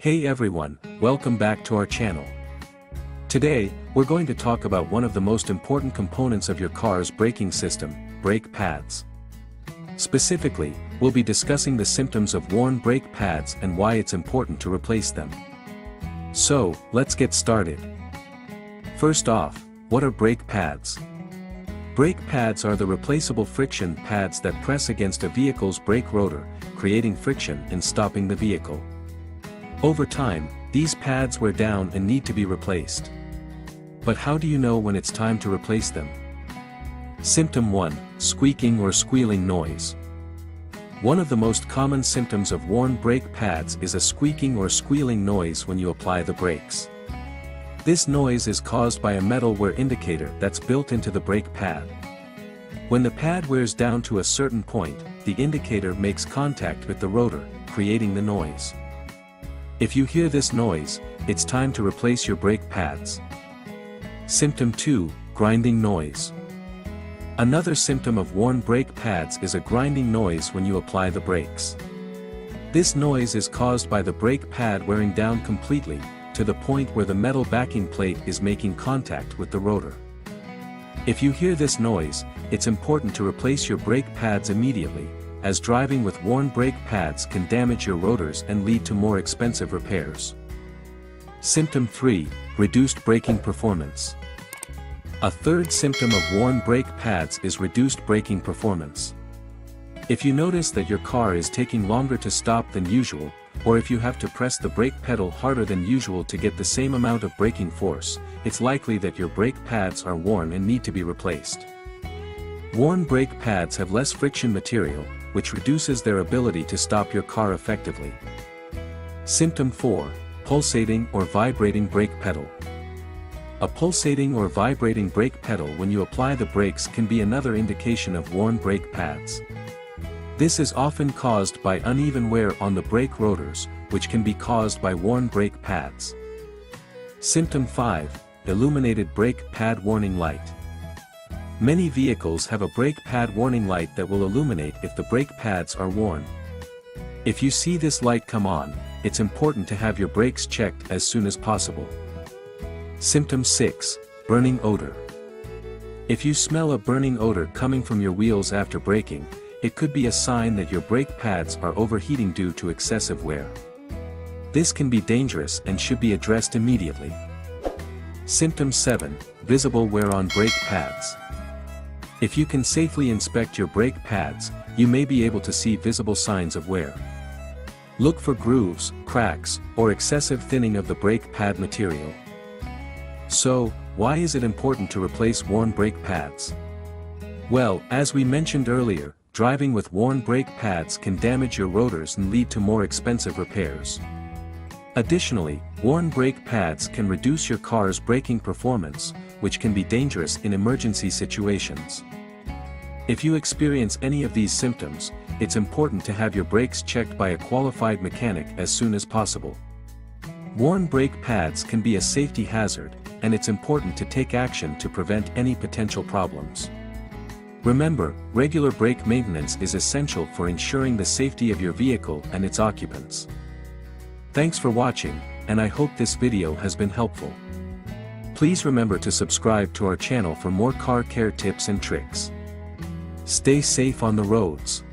Hey everyone, welcome back to our channel. Today, we're going to talk about one of the most important components of your car's braking system, brake pads. Specifically, we'll be discussing the symptoms of worn brake pads and why it's important to replace them. So, let's get started. First off, what are brake pads? Brake pads are the replaceable friction pads that press against a vehicle's brake rotor, creating friction and stopping the vehicle. Over time, these pads wear down and need to be replaced. But how do you know when it's time to replace them? Symptom 1, squeaking or squealing noise. One of the most common symptoms of worn brake pads is a squeaking or squealing noise when you apply the brakes. This noise is caused by a metal wear indicator that's built into the brake pad. When the pad wears down to a certain point, the indicator makes contact with the rotor, creating the noise. If you hear this noise, it's time to replace your brake pads. Symptom 2, grinding noise. Another symptom of worn brake pads is a grinding noise when you apply the brakes. This noise is caused by the brake pad wearing down completely, to the point where the metal backing plate is making contact with the rotor. If you hear this noise, it's important to replace your brake pads immediately, as driving with worn brake pads can damage your rotors and lead to more expensive repairs. Symptom 3, reduced braking performance. A third symptom of worn brake pads is reduced braking performance. If you notice that your car is taking longer to stop than usual, or if you have to press the brake pedal harder than usual to get the same amount of braking force, it's likely that your brake pads are worn and need to be replaced. Worn brake pads have less friction material, which reduces their ability to stop your car effectively. Symptom 4, pulsating or vibrating brake pedal. A pulsating or vibrating brake pedal when you apply the brakes can be another indication of worn brake pads. This is often caused by uneven wear on the brake rotors, which can be caused by worn brake pads. Symptom 5, illuminated brake pad warning light. Many vehicles have a brake pad warning light that will illuminate if the brake pads are worn. If you see this light come on, it's important to have your brakes checked as soon as possible. Symptom 6, burning odor. If you smell a burning odor coming from your wheels after braking, it could be a sign that your brake pads are overheating due to excessive wear. This can be dangerous and should be addressed immediately. Symptom 7, visible wear on brake pads. If you can safely inspect your brake pads, you may be able to see visible signs of wear. Look for grooves, cracks, or excessive thinning of the brake pad material. So, why is it important to replace worn brake pads? Well, as we mentioned earlier, driving with worn brake pads can damage your rotors and lead to more expensive repairs. Additionally, worn brake pads can reduce your car's braking performance, which can be dangerous in emergency situations. If you experience any of these symptoms, it's important to have your brakes checked by a qualified mechanic as soon as possible. Worn brake pads can be a safety hazard, and it's important to take action to prevent any potential problems. Remember, regular brake maintenance is essential for ensuring the safety of your vehicle and its occupants. Thanks for watching, and I hope this video has been helpful. Please remember to subscribe to our channel for more car care tips and tricks. Stay safe on the roads.